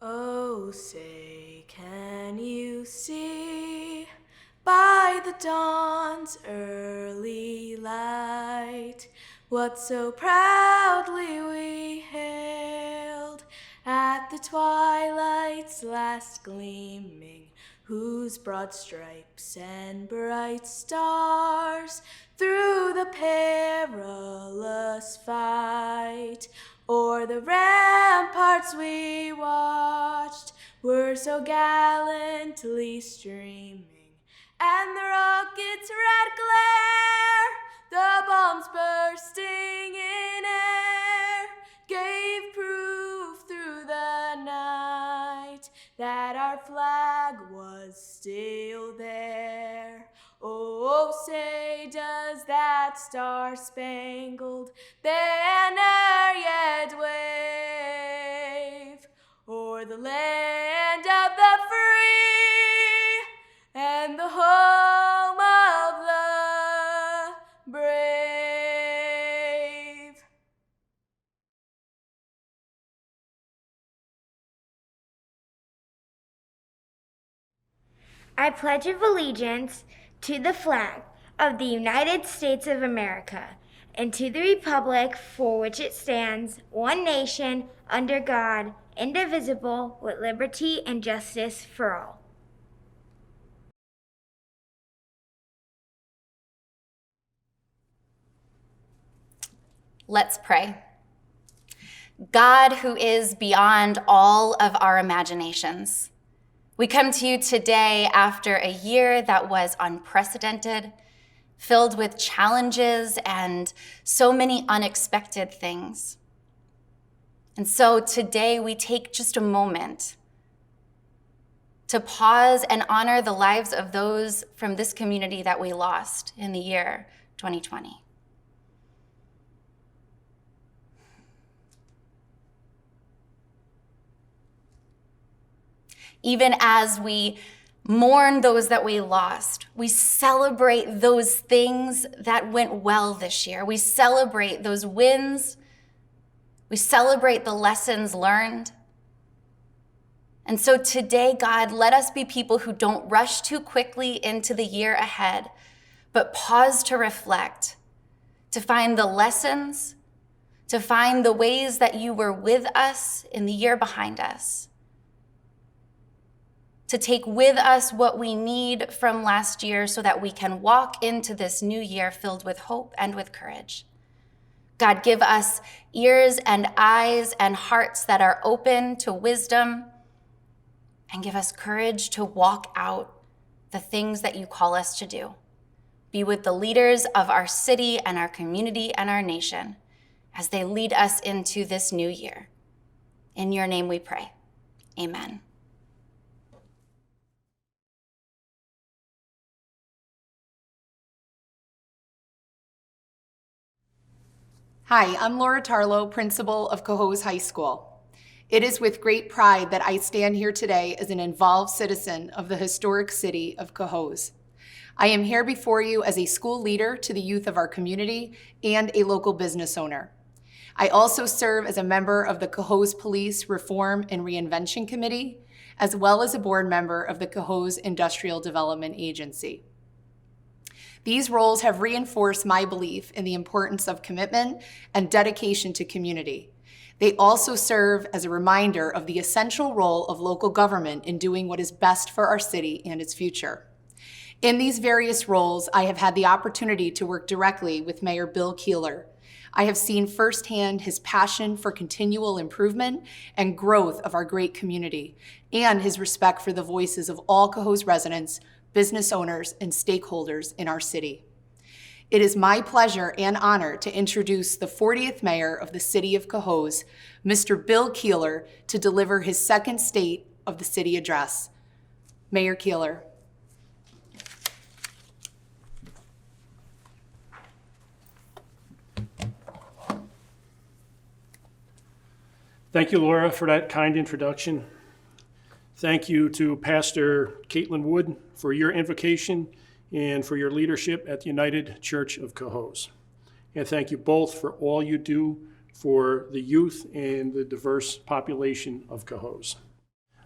Oh, say, can you see by the dawn's early light what so proudly we hailed at the twilight's last gleaming, whose broad stripes and bright stars through the perilous fight o'er the ramparts we watched were so gallantly streaming, and the rocket's red glare, the bombs bursting in air, gave proof through the night that our flag was still there. Oh, say, does that star-spangled banner yet wave o'er the land of the free and the home of the brave? I pledge allegiance to the flag of the United States of America and to the republic for which it stands, one nation, under God, indivisible, with liberty and justice for all. Let's pray. God, who is beyond all of our imaginations, we come to you today after a year that was unprecedented, filled with challenges and so many unexpected things. And so today we take just a moment to pause and honor the lives of those from this community that we lost in the year 2020. Even as we mourn those that we lost, we celebrate those things that went well this year. We celebrate those wins. We celebrate the lessons learned. And so today, God, let us be people who don't rush too quickly into the year ahead, but pause to reflect, to find the lessons, to find the ways that you were with us in the year behind us, to take with us what we need from last year so that we can walk into this new year filled with hope and with courage. God, give us ears and eyes and hearts that are open to wisdom, and give us courage to walk out the things that you call us to do. Be with the leaders of our city and our community and our nation as they lead us into this new year. In your name we pray. Amen. Hi, I'm Laura Tarlow, principal of Cohoes High School. It is with great pride that I stand here today as an involved citizen of the historic city of Cohoes. I am here before you as a school leader to the youth of our community and a local business owner. I also serve as a member of the Cohoes Police Reform and Reinvention Committee, as well as a board member of the Cohoes Industrial Development Agency. These roles have reinforced my belief in the importance of commitment and dedication to community. They also serve as a reminder of the essential role of local government in doing what is best for our city and its future. In these various roles, I have had the opportunity to work directly with Mayor Bill Keeler. I have seen firsthand his passion for continual improvement and growth of our great community, and his respect for the voices of all Cohoes residents, business owners, and stakeholders in our city. It is my pleasure and honor to introduce the 40th Mayor of the City of Cohoes, Mr. Bill Keeler, to deliver his second State of the City address. Mayor Keeler. Thank you, Laura, for that kind introduction. Thank you to Pastor Caitlin Wood for your invocation and for your leadership at the United Church of Cohoes. And thank you both for all you do for the youth and the diverse population of Cohoes.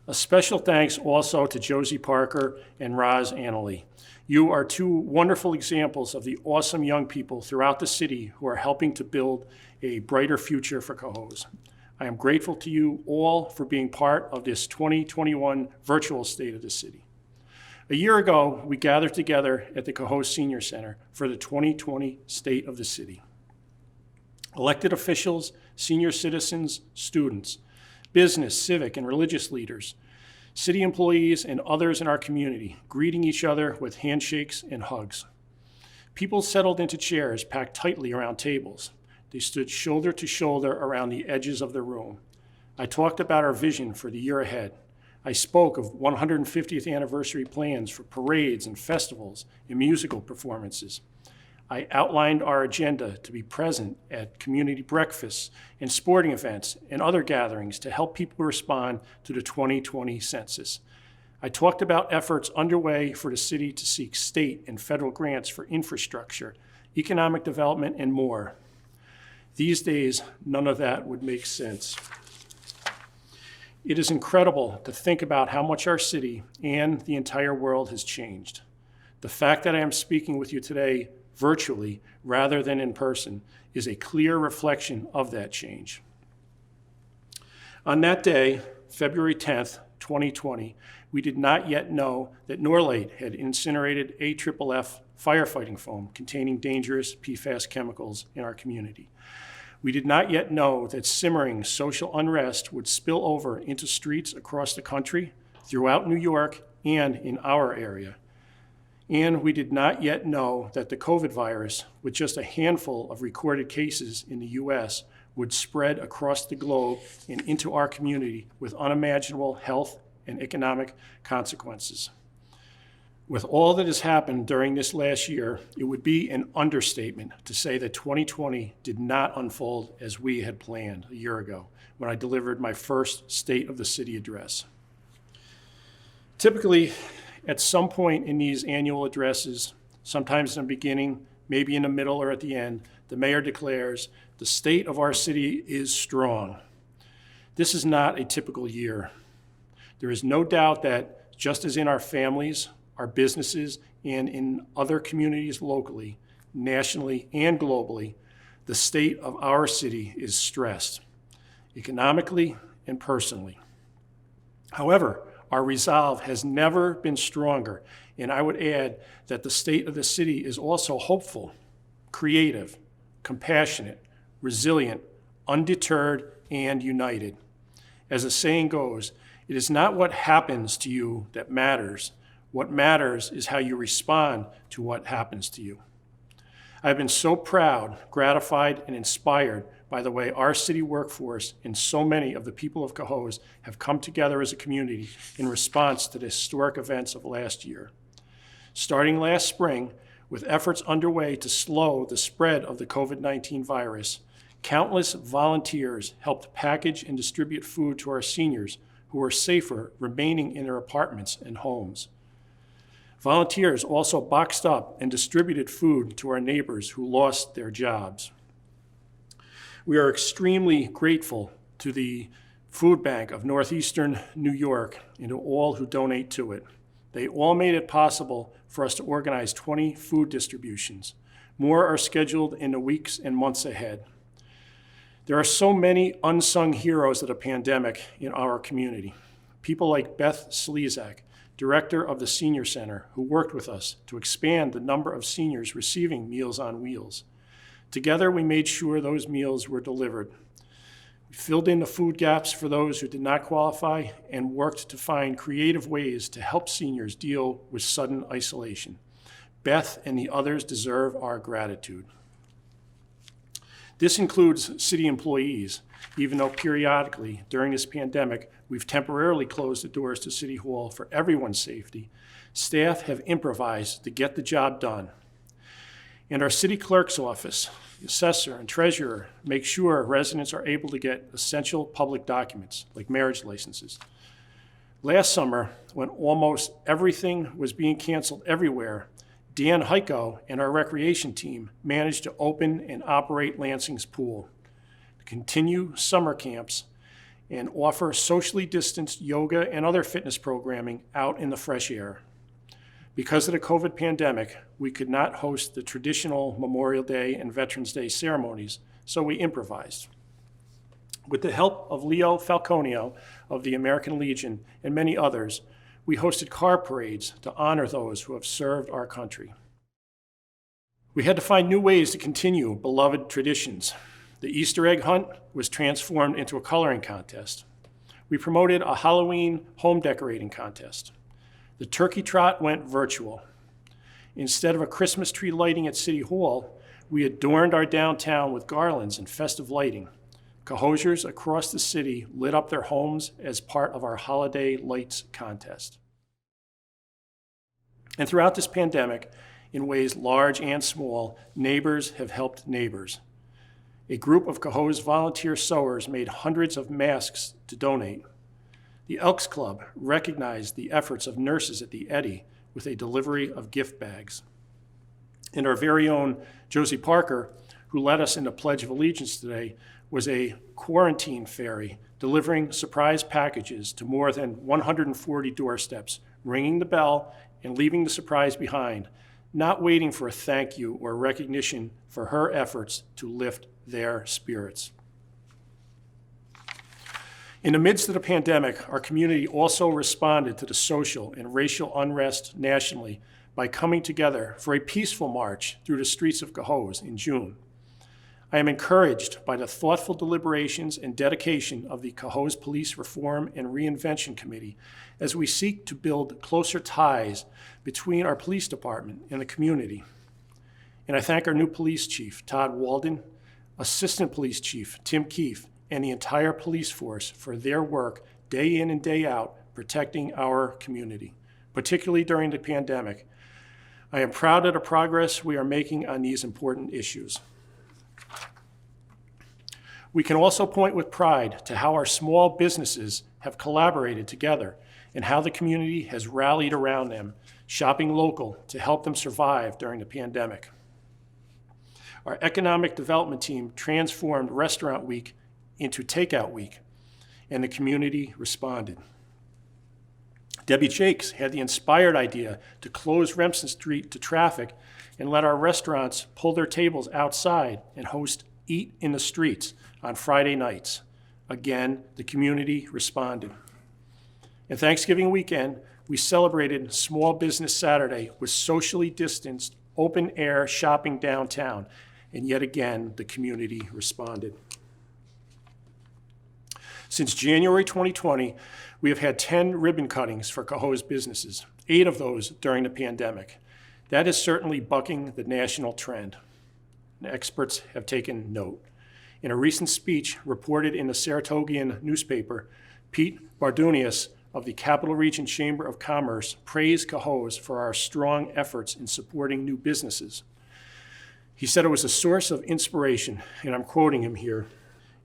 A special thanks also to Josie Parker and Roz Annaly. You are two wonderful examples of the awesome young people throughout the city who are helping to build a brighter future for Cohoes. I am grateful to you all for being part of this 2021 virtual State of the City. A year ago, we gathered together at the Cohoes Senior Center for the 2020 State of the City. Elected officials, senior citizens, students, business, civic, and religious leaders, city employees, and others in our community, greeting each other with handshakes and hugs. People settled into chairs packed tightly around tables. They stood shoulder to shoulder around the edges of the room. I talked about our vision for the year ahead. I spoke of 150th anniversary plans for parades and festivals and musical performances. I outlined our agenda to be present at community breakfasts and sporting events and other gatherings to help people respond to the 2020 census. I talked about efforts underway for the city to seek state and federal grants for infrastructure, economic development, and more. These days, none of that would make sense. It is incredible to think about how much our city and the entire world has changed. The fact that I am speaking with you today virtually rather than in person is a clear reflection of that change. On that day, February 10th, 2020, we did not yet know that Norlite had incinerated AFFF firefighting foam containing dangerous PFAS chemicals in our community. We did not yet know that simmering social unrest would spill over into streets across the country, throughout New York, and in our area. And we did not yet know that the COVID virus, with just a handful of recorded cases in the US, would spread across the globe and into our community with unimaginable health and economic consequences. With all that has happened during this last year, it would be an understatement to say that 2020 did not unfold as we had planned a year ago when I delivered my first State of the City address. Typically, at some point in these annual addresses, sometimes in the beginning, maybe in the middle or at the end, the mayor declares, "The state of our city is strong." This is not a typical year. There is no doubt that just as in our families, our businesses, and in other communities locally, nationally, and globally, the state of our city is stressed, economically and personally. However, our resolve has never been stronger, and I would add that the state of the city is also hopeful, creative, compassionate, resilient, undeterred, and united. As the saying goes, it is not what happens to you that matters. What matters is how you respond to what happens to you. I've been so proud, gratified, and inspired by the way our city workforce and so many of the people of Cohoes have come together as a community in response to the historic events of last year. Starting last spring, with efforts underway to slow the spread of the COVID-19 virus, countless volunteers helped package and distribute food to our seniors who were safer remaining in their apartments and homes. Volunteers also boxed up and distributed food to our neighbors who lost their jobs. We are extremely grateful to the Food Bank of Northeastern New York and to all who donate to it. They all made it possible for us to organize 20 food distributions. More are scheduled in the weeks and months ahead. There are so many unsung heroes of the pandemic in our community. People like Beth Slezak, director of the Senior Center, who worked with us to expand the number of seniors receiving Meals on Wheels. Together, we made sure those meals were delivered. We filled in the food gaps for those who did not qualify and worked to find creative ways to help seniors deal with sudden isolation. Beth and the others deserve our gratitude. This includes city employees, even though periodically during this pandemic, we've temporarily closed the doors to City Hall for everyone's safety. Staff have improvised to get the job done. And our city clerk's office, the assessor and treasurer make sure residents are able to get essential public documents like marriage licenses. Last summer, when almost everything was being canceled everywhere, Dan Heiko and our recreation team managed to open and operate Lansing's pool, to continue summer camps, and offer socially distanced yoga and other fitness programming out in the fresh air. Because of the COVID pandemic, we could not host the traditional Memorial Day and Veterans Day ceremonies, so we improvised. With the help of Leo Falconio of the American Legion and many others, we hosted car parades to honor those who have served our country. We had to find new ways to continue beloved traditions. The Easter egg hunt was transformed into a coloring contest. We promoted a Halloween home decorating contest. The turkey trot went virtual. Instead of a Christmas tree lighting at City Hall, we adorned our downtown with garlands and festive lighting. Cohoesiers across the city lit up their homes as part of our Holiday Lights contest. And throughout this pandemic, in ways large and small, neighbors have helped neighbors. A group of Cohoes volunteer sewers made hundreds of masks to donate. The Elks Club recognized the efforts of nurses at the Eddy with a delivery of gift bags. And our very own Josie Parker, who led us in the Pledge of Allegiance today, was a quarantine fairy delivering surprise packages to more than 140 doorsteps, ringing the bell and leaving the surprise behind, not waiting for a thank you or recognition for her efforts to lift their spirits. In the midst of the pandemic, our community also responded to the social and racial unrest nationally by coming together for a peaceful march through the streets of Cohoes in June. I am encouraged by the thoughtful deliberations and dedication of the Cohoes Police Reform and Reinvention Committee as we seek to build closer ties between our police department and the community. And I thank our new police chief, Todd Walden, Assistant Police Chief Tim Keefe, and the entire police force for their work day in and day out protecting our community, particularly during the pandemic. I am proud of the progress we are making on these important issues. We can also point with pride to how our small businesses have collaborated together and how the community has rallied around them, shopping local to help them survive during the pandemic. Our economic development team transformed Restaurant Week into Takeout Week, and the community responded. Debbie Jakes had the inspired idea to close Remsen Street to traffic and let our restaurants pull their tables outside and host Eat in the Streets on Friday nights. Again, the community responded. And Thanksgiving weekend, we celebrated Small Business Saturday with socially distanced, open-air shopping downtown, and yet again, the community responded. Since January 2020, we have had 10 ribbon cuttings for Cohoes businesses, 8 of those during the pandemic. That is certainly bucking the national trend. And experts have taken note. In a recent speech reported in the Saratogian newspaper, Pete Bardunias of the Capital Region Chamber of Commerce praised Cohoes for our strong efforts in supporting new businesses. He said it was a source of inspiration, and I'm quoting him here.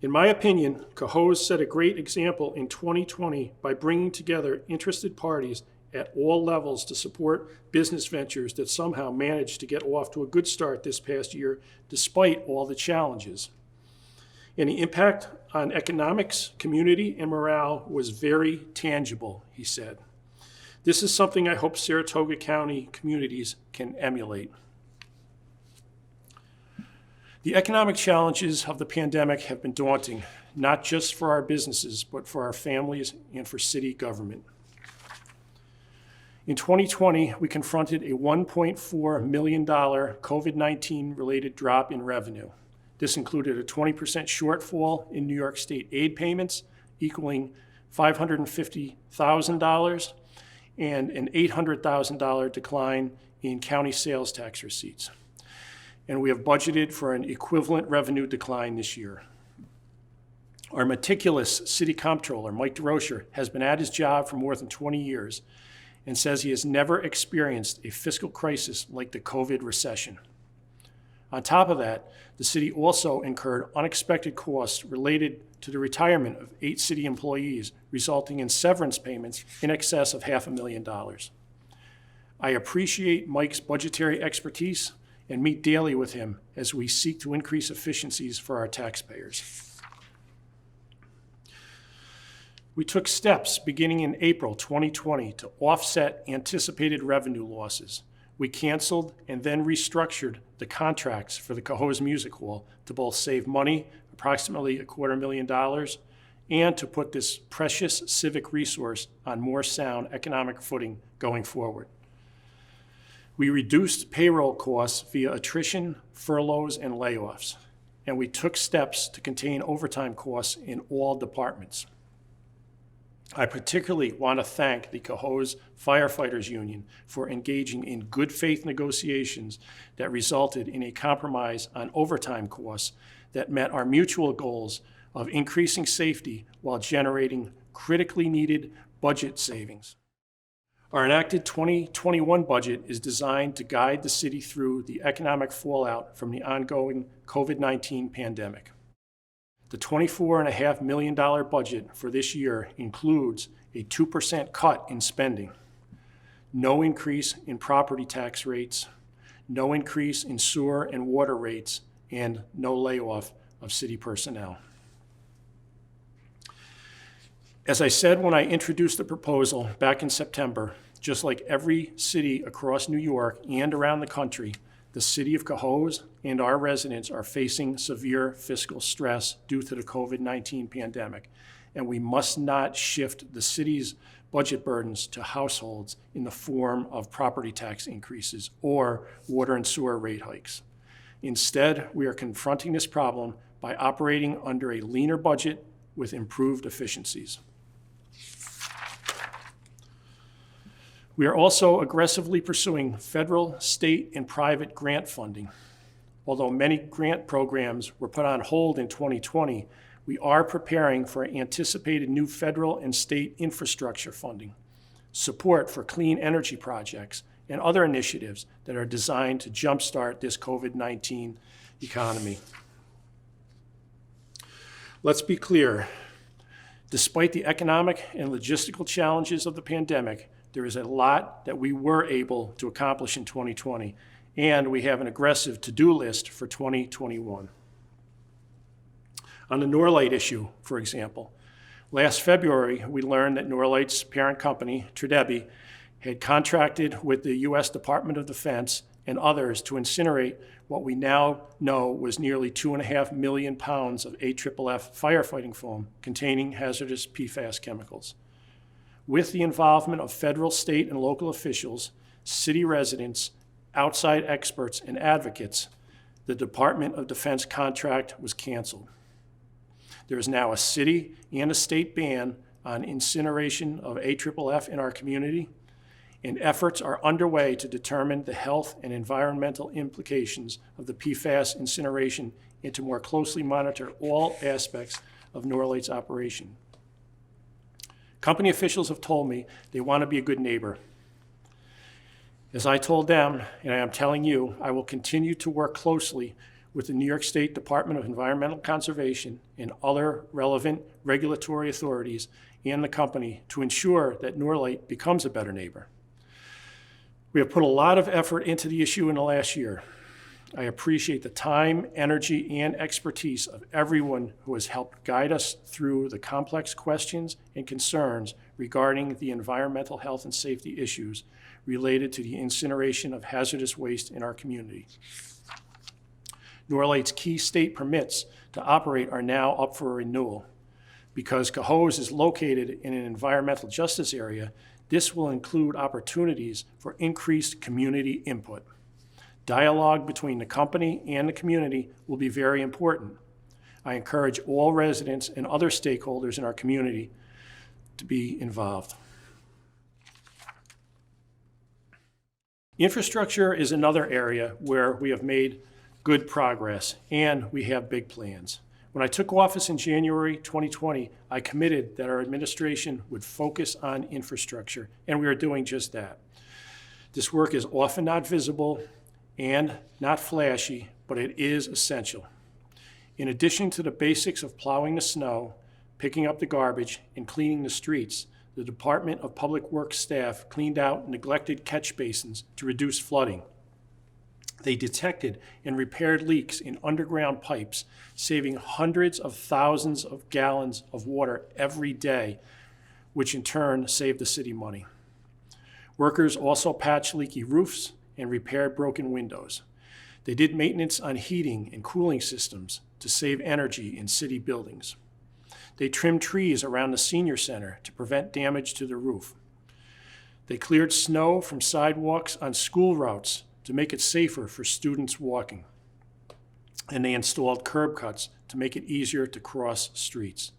In my opinion, Cohoes set a great example in 2020 by bringing together interested parties at all levels to support business ventures that somehow managed to get off to a good start this past year despite all the challenges. And the impact on economics, community, and morale was very tangible, he said. This is something I hope Saratoga County communities can emulate. The economic challenges of the pandemic have been daunting, not just for our businesses, but for our families and for city government. In 2020, we confronted a $1.4 million COVID-19 related drop in revenue. This included a 20% shortfall in New York State aid payments, equaling $550,000, and an $800,000 decline in county sales tax receipts. And we have budgeted for an equivalent revenue decline this year. Our meticulous city comptroller, Mike DeRocher, has been at his job for more than 20 years and says he has never experienced a fiscal crisis like the COVID recession. On top of that, the city also incurred unexpected costs related to the retirement of 8 city employees, resulting in severance payments in excess of $500,000. I appreciate Mike's budgetary expertise and meet daily with him as we seek to increase efficiencies for our taxpayers. We took steps beginning in April 2020 to offset anticipated revenue losses. We canceled and then restructured the contracts for the Cohoes Music Hall to both save money, approximately $250,000, and to put this precious civic resource on more sound economic footing going forward. We reduced payroll costs via attrition, furloughs, and layoffs, and we took steps to contain overtime costs in all departments. I particularly want to thank the Cohoes Firefighters Union for engaging in good faith negotiations that resulted in a compromise on overtime costs that met our mutual goals of increasing safety while generating critically needed budget savings. Our enacted 2021 budget is designed to guide the city through the economic fallout from the ongoing COVID-19 pandemic. The $24.5 million budget for this year includes a 2% cut in spending, no increase in property tax rates, no increase in sewer and water rates, and no layoff of city personnel. As I said when I introduced the proposal back in September, just like every city across New York and around the country, the city of Cohoes and our residents are facing severe fiscal stress due to the COVID-19 pandemic, and we must not shift the city's budget burdens to households in the form of property tax increases or water and sewer rate hikes. Instead, we are confronting this problem by operating under a leaner budget with improved efficiencies. We are also aggressively pursuing federal, state, and private grant funding. Although many grant programs were put on hold in 2020, we are preparing for anticipated new federal and state infrastructure funding, support for clean energy projects, and other initiatives that are designed to jumpstart this COVID-19 economy. Let's be clear. Despite the economic and logistical challenges of the pandemic, there is a lot that we were able to accomplish in 2020, and we have an aggressive to-do list for 2021. On the Norlite issue, for example, last February, we learned that Norlite's parent company, Tridebi, had contracted with the U.S. Department of Defense and others to incinerate what we now know was nearly 2.5 million pounds of AFFF firefighting foam containing hazardous PFAS chemicals. With the involvement of federal, state, and local officials, city residents, outside experts, and advocates, the Department of Defense contract was canceled. There is now a city and a state ban on incineration of AFFF in our community, and efforts are underway to determine the health and environmental implications of the PFAS incineration and to more closely monitor all aspects of Norlite's operation. Company officials have told me they want to be a good neighbor. As I told them, and I am telling you, I will continue to work closely with the New York State Department of Environmental Conservation and other relevant regulatory authorities and the company to ensure that Norlite becomes a better neighbor. We have put a lot of effort into the issue in the last year. I appreciate the time, energy, and expertise of everyone who has helped guide us through the complex questions and concerns regarding the environmental health and safety issues related to the incineration of hazardous waste in our community. Norlite's key state permits to operate are now up for renewal. Because Cohoes is located in an environmental justice area, this will include opportunities for increased community input. Dialogue between the company and the community will be very important. I encourage all residents and other stakeholders in our community to be involved. Infrastructure is another area where we have made good progress and we have big plans. When I took office in January 2020, I committed that our administration would focus on infrastructure, and we are doing just that. This work is often not visible and not flashy, but it is essential. In addition to the basics of plowing the snow, picking up the garbage, and cleaning the streets, the Department of Public Works staff cleaned out neglected catch basins to reduce flooding. They detected and repaired leaks in underground pipes, saving hundreds of thousands of gallons of water every day which in turn saved the city money. Workers also patched leaky roofs and repaired broken windows. They did maintenance on heating and cooling systems to save energy in city buildings. They trimmed trees around the senior center to prevent damage to the roof. They cleared snow from sidewalks on school routes to make it safer for students walking. And they installed curb cuts to make it easier to cross streets.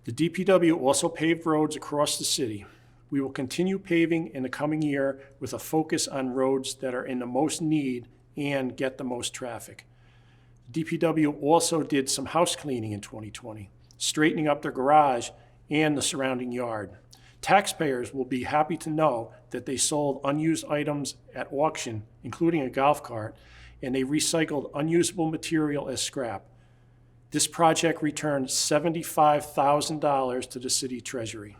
The DPW also paved roads across the city. We will continue paving in the coming year with a focus on roads that are in the most need and get the most traffic. DPW also did some house cleaning in 2020, straightening up their garage and the surrounding yard. Taxpayers will be happy to know that they sold unused items at auction, including a golf cart, and they recycled unusable material as scrap. This project returned $75,000 to the city treasury.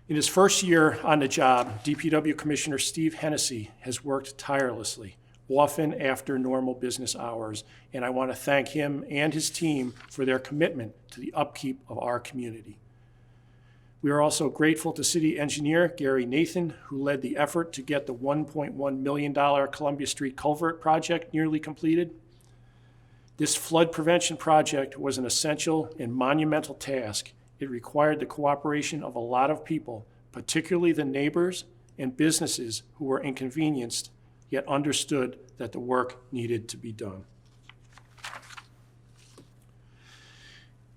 In his first year on the job, DPW Commissioner Steve Hennessy has worked tirelessly, often after normal business hours, and I want to thank him and his team for their commitment to the upkeep of our community. We are also grateful to City Engineer Gary Nathan, who led the effort to get the $1.1 million Columbia Street Culvert project nearly completed. This flood prevention project was an essential and monumental task. It required the cooperation of a lot of people, particularly the neighbors and businesses who were inconvenienced, yet understood that the work needed to be done.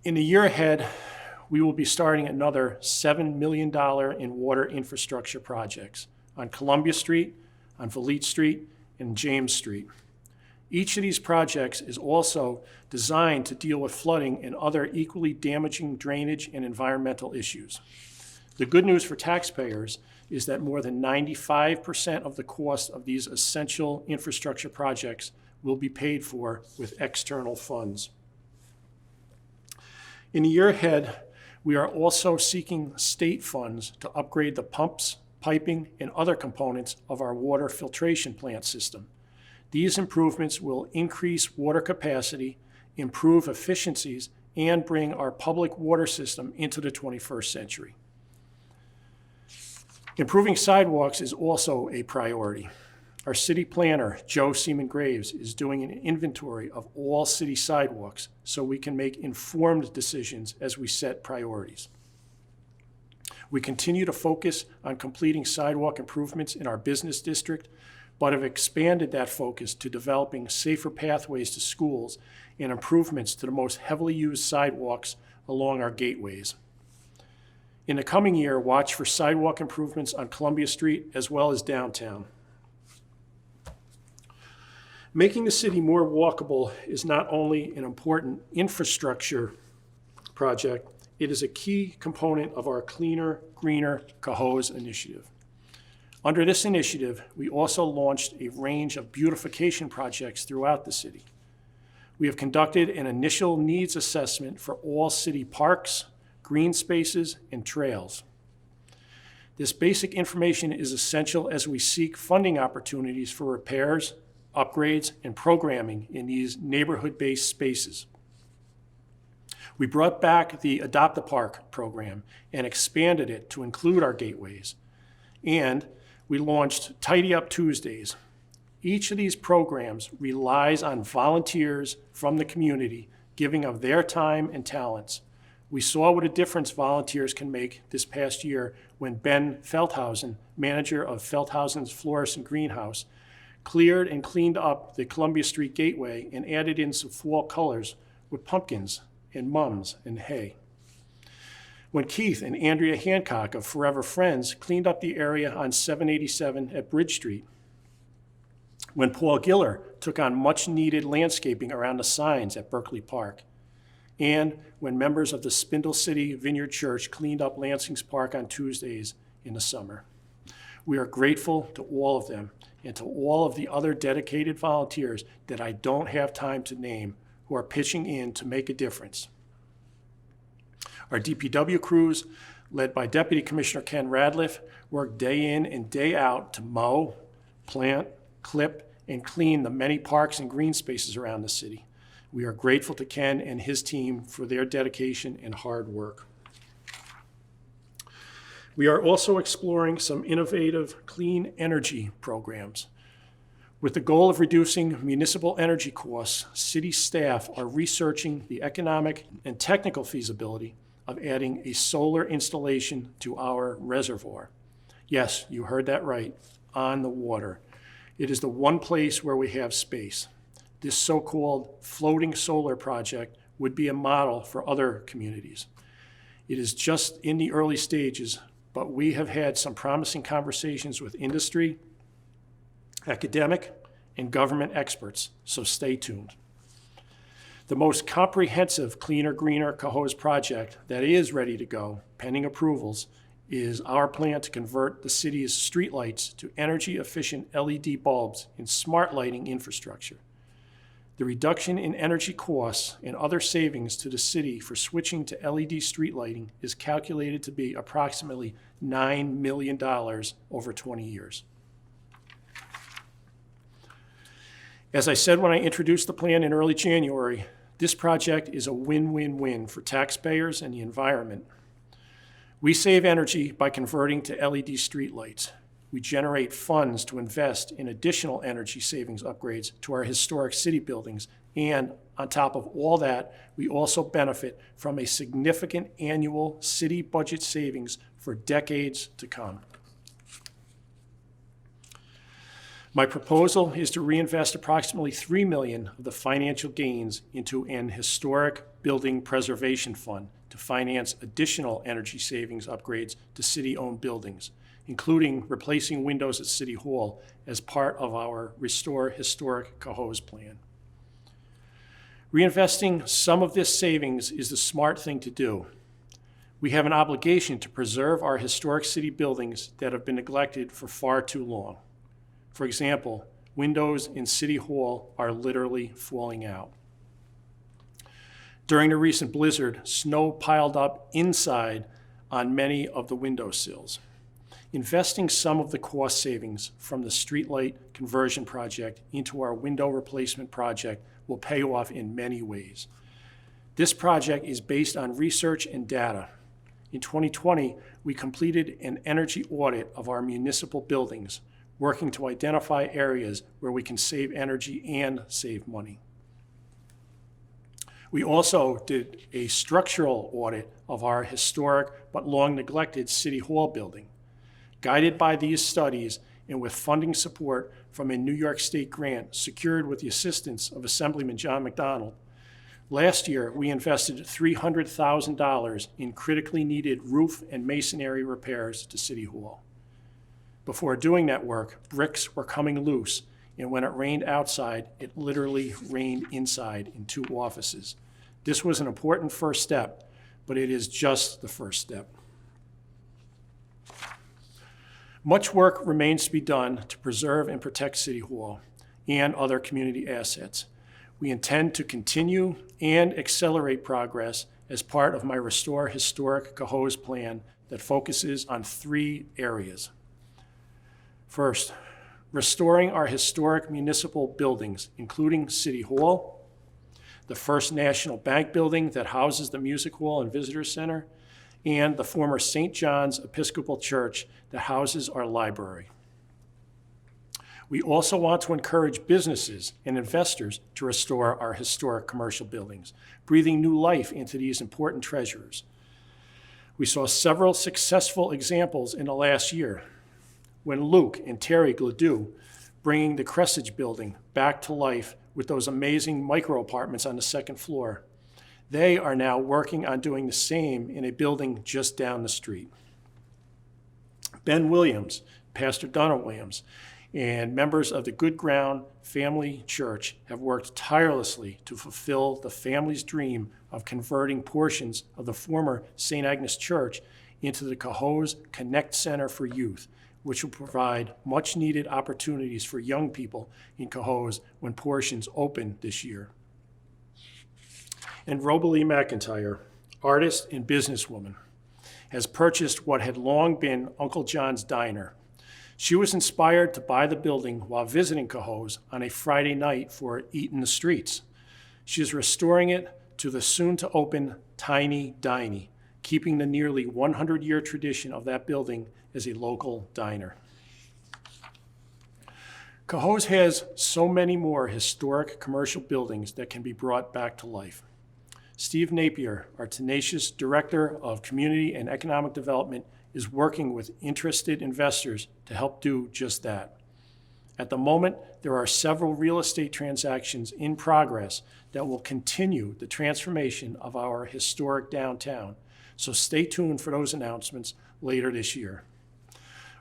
In the year ahead, we will be starting another $7 million in water infrastructure projects on Columbia Street, on Valete Street, and James Street. Each of these projects is also designed to deal with flooding and other equally damaging drainage and environmental issues. The good news for taxpayers is that more than 95% of the cost of these essential infrastructure projects will be paid for with external funds. In the year ahead, we are also seeking state funds to upgrade the pumps, piping, and other components of our water filtration plant system. These improvements will increase water capacity, improve efficiencies, and bring our public water system into the 21st century. Improving sidewalks is also a priority. Our city planner, Joe Seaman Graves, is doing an inventory of all city sidewalks so we can make informed decisions as we set priorities. We continue to focus on completing sidewalk improvements in our business district, but have expanded that focus to developing safer pathways to schools and improvements to the most heavily used sidewalks along our gateways. In the coming year, watch for sidewalk improvements on Columbia Street as well as downtown. Making the city more walkable is not only an important infrastructure project, it is a key component of our Cleaner, Greener Cohoes initiative. Under this initiative, we also launched a range of beautification projects throughout the city. We have conducted an initial needs assessment for all city parks, green spaces, and trails. This basic information is essential as we seek funding opportunities for repairs, upgrades, and programming in these neighborhood-based spaces. We brought back the Adopt a Park program and expanded it to include our gateways. And we launched Tidy Up Tuesdays. Each of these programs relies on volunteers from the community giving of their time and talents. We saw what a difference volunteers can make this past year when Ben Feldhausen, manager of Feldhausen's Florist and Greenhouse, cleared and cleaned up the Columbia Street Gateway and added in some fall colors with pumpkins and mums and hay. When Keith and Andrea Hancock of Forever Friends cleaned up the area on 787 at Bridge Street. When Paul Giller took on much-needed landscaping around the signs at Berkeley Park. And when members of the Spindle City Vineyard Church cleaned up Lansing's Park on Tuesdays in the summer. We are grateful to all of them and to all of the other dedicated volunteers that I don't have time to name who are pitching in to make a difference. Our DPW crews, led by Deputy Commissioner Ken Radliff, work day in and day out to mow, plant, clip, and clean the many parks and green spaces around the city. We are grateful to Ken and his team for their dedication and hard work. We are also exploring some innovative clean energy programs. With the goal of reducing municipal energy costs, city staff are researching the economic and technical feasibility of adding a solar installation to our reservoir. Yes, you heard that right, on the water. It is the one place where we have space. This so-called floating solar project would be a model for other communities. It is just in the early stages, but we have had some promising conversations with industry, academic, and government experts, so stay tuned. The most comprehensive Cleaner, Greener Cohoes project that is ready to go, pending approvals, is our plan to convert the city's streetlights to energy-efficient LED bulbs in smart lighting infrastructure. The reduction in energy costs and other savings to the city for switching to LED street lighting is calculated to be approximately $9 million over 20 years. As I said when I introduced the plan in early January, this project is a win-win-win for taxpayers and the environment. We save energy by converting to LED streetlights. We generate funds to invest in additional energy savings upgrades to our historic city buildings, and on top of all that, we also benefit from a significant annual city budget savings for decades to come. My proposal is to reinvest approximately $3 million of the financial gains into an historic building preservation fund to finance additional energy savings upgrades to city-owned buildings, including replacing windows at City Hall as part of our Restore Historic Cohoes plan. Reinvesting some of this savings is the smart thing to do. We have an obligation to preserve our historic city buildings that have been neglected for far too long. For example, windows in City Hall are literally falling out. During the recent blizzard, snow piled up inside on many of the windowsills. Investing some of the cost savings from the streetlight conversion project into our window replacement project will pay off in many ways. This project is based on research and data. In 2020, we completed an energy audit of our municipal buildings, working to identify areas where we can save energy and save money. We also did a structural audit of our historic but long neglected City Hall building. Guided by these studies and with funding support from a New York State grant secured with the assistance of Assemblyman John McDonald, last year we invested $300,000 in critically needed roof and masonry repairs to City Hall. Before doing that work, bricks were coming loose, and when it rained outside, it literally rained inside in 2 offices. This was an important first step, but it is just the first step. Much work remains to be done to preserve and protect City Hall and other community assets. We intend to continue and accelerate progress as part of my Restore Historic Cohoes plan that focuses on 3 areas. First, restoring our historic municipal buildings, including City Hall, the First National Bank building that houses the Music Hall and Visitor Center, and the former St. John's Episcopal Church that houses our library. We also want to encourage businesses and investors to restore our historic commercial buildings, breathing new life into these important treasures. We saw several successful examples in the last year. When Luke and Terry Gladue bringing the Cressage building back to life with those amazing micro apartments on the 2nd floor. They are now working on doing the same in a building just down the street. Ben Williams, Pastor Donna Williams, and members of the Good Ground Family Church have worked tirelessly to fulfill the family's dream of converting portions of the former St. Agnes Church into the Cohoes Connect Center for Youth, which will provide much-needed opportunities for young people in Cohoes when portions open this year. And Robalee McIntyre, artist and businesswoman, has purchased what had long been Uncle John's Diner. She was inspired to buy the building while visiting Cohoes on a Friday night for Eat in the Streets. She is restoring it to the soon-to-open Tiny Diney, keeping the nearly 100-year tradition of that building as a local diner. Cohoes has so many more historic commercial buildings that can be brought back to life. Steve Napier, our tenacious Director of Community and Economic Development, is working with interested investors to help do just that. At the moment, there are several real estate transactions in progress that will continue the transformation of our historic downtown, so stay tuned for those announcements later this year.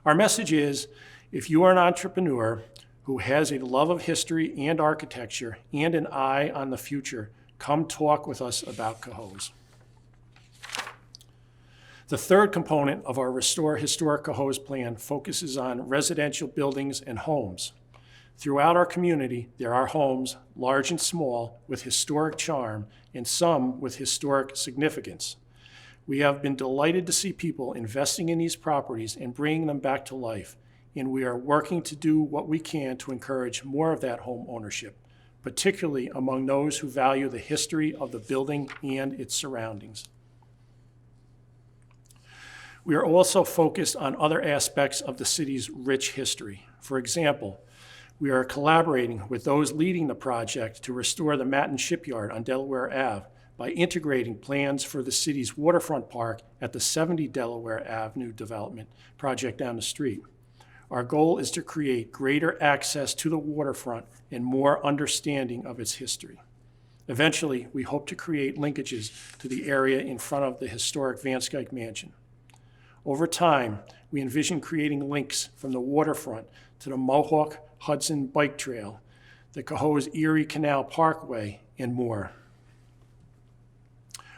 Our message is, if you are an entrepreneur who has a love of history and architecture and an eye on the future, come talk with us about Cohoes. The third component of our Restore Historic Cohoes plan focuses on residential buildings and homes. Throughout our community, there are homes, large and small, with historic charm and some with historic significance. We have been delighted to see people investing in these properties and bringing them back to life, and we are working to do what we can to encourage more of that home ownership, particularly among those who value the history of the building and its surroundings. We are also focused on other aspects of the city's rich history. For example, we are collaborating with those leading the project to restore the Matin Shipyard on Delaware Ave by integrating plans for the city's waterfront park at the 70 Delaware Avenue development project down the street. Our goal is to create greater access to the waterfront and more understanding of its history. Eventually, we hope to create linkages to the area in front of the historic Van Skyke Mansion. Over time, we envision creating links from the waterfront to the Mohawk Hudson Bike Trail, the Cohoes Erie Canal Parkway, and more.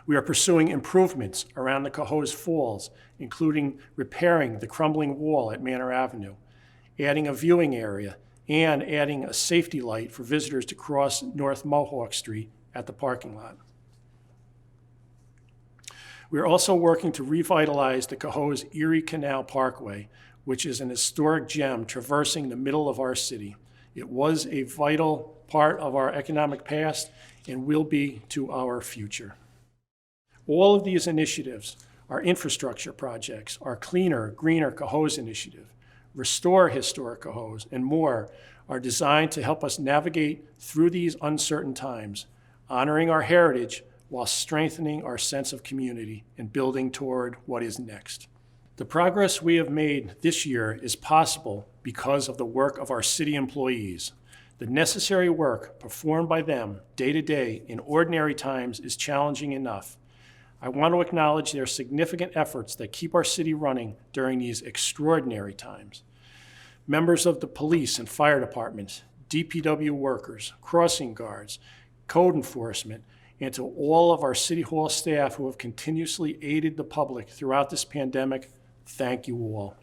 We are pursuing improvements around the Cohoes Falls, including repairing the crumbling wall at Manor Avenue, adding a viewing area, and adding a safety light for visitors to cross North Mohawk Street at the parking lot. We are also working to revitalize the Cohoes Erie Canal Parkway, which is an historic gem traversing the middle of our city. It was a vital part of our economic past and will be to our future. All of these initiatives, our infrastructure projects, our Cleaner, Greener Cohoes initiative, Restore Historic Cohoes, and more, are designed to help us navigate through these uncertain times, honoring our heritage while strengthening our sense of community and building toward what is next. The progress we have made this year is possible because of the work of our city employees. The necessary work performed by them day to day in ordinary times is challenging enough. I want to acknowledge their significant efforts that keep our city running during these extraordinary times. Members of the police and fire departments, DPW workers, crossing guards, code enforcement, and to all of our City Hall staff who have continuously aided the public throughout this pandemic, thank you all.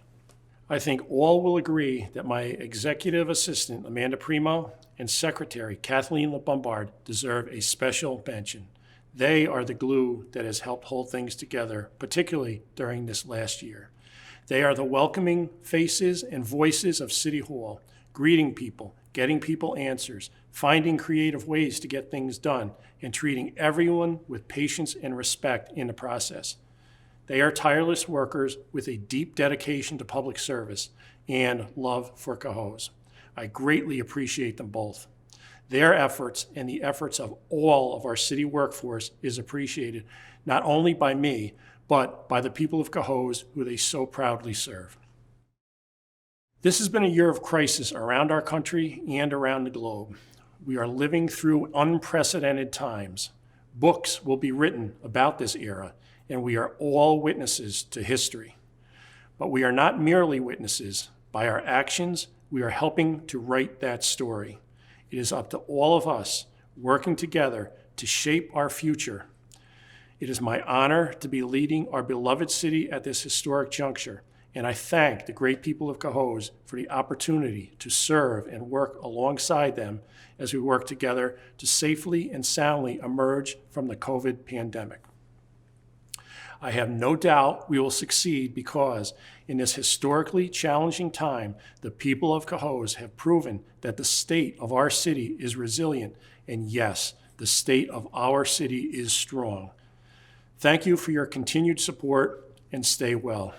I think all will agree that my executive assistant, Amanda Primo, and secretary, Kathleen LeBombard, deserve a special mention. They are the glue that has helped hold things together, particularly during this last year. They are the welcoming faces and voices of City Hall, greeting people, getting people answers, finding creative ways to get things done, and treating everyone with patience and respect in the process. They are tireless workers with a deep dedication to public service and love for Cohoes. I greatly appreciate them both. Their efforts and the efforts of all of our city workforce is appreciated, not only by me, but by the people of Cohoes who they so proudly serve. This has been a year of crisis around our country and around the globe. We are living through unprecedented times. Books will be written about this era, and we are all witnesses to history. But we are not merely witnesses. By our actions, we are helping to write that story. It is up to all of us working together to shape our future. It is my honor to be leading our beloved city at this historic juncture, and I thank the great people of Cohoes for the opportunity to serve and work alongside them as we work together to safely and soundly emerge from the COVID pandemic. I have no doubt we will succeed because in this historically challenging time, the people of Cohoes have proven that the state of our city is resilient, and yes, the state of our city is strong. Thank you for your continued support and stay well.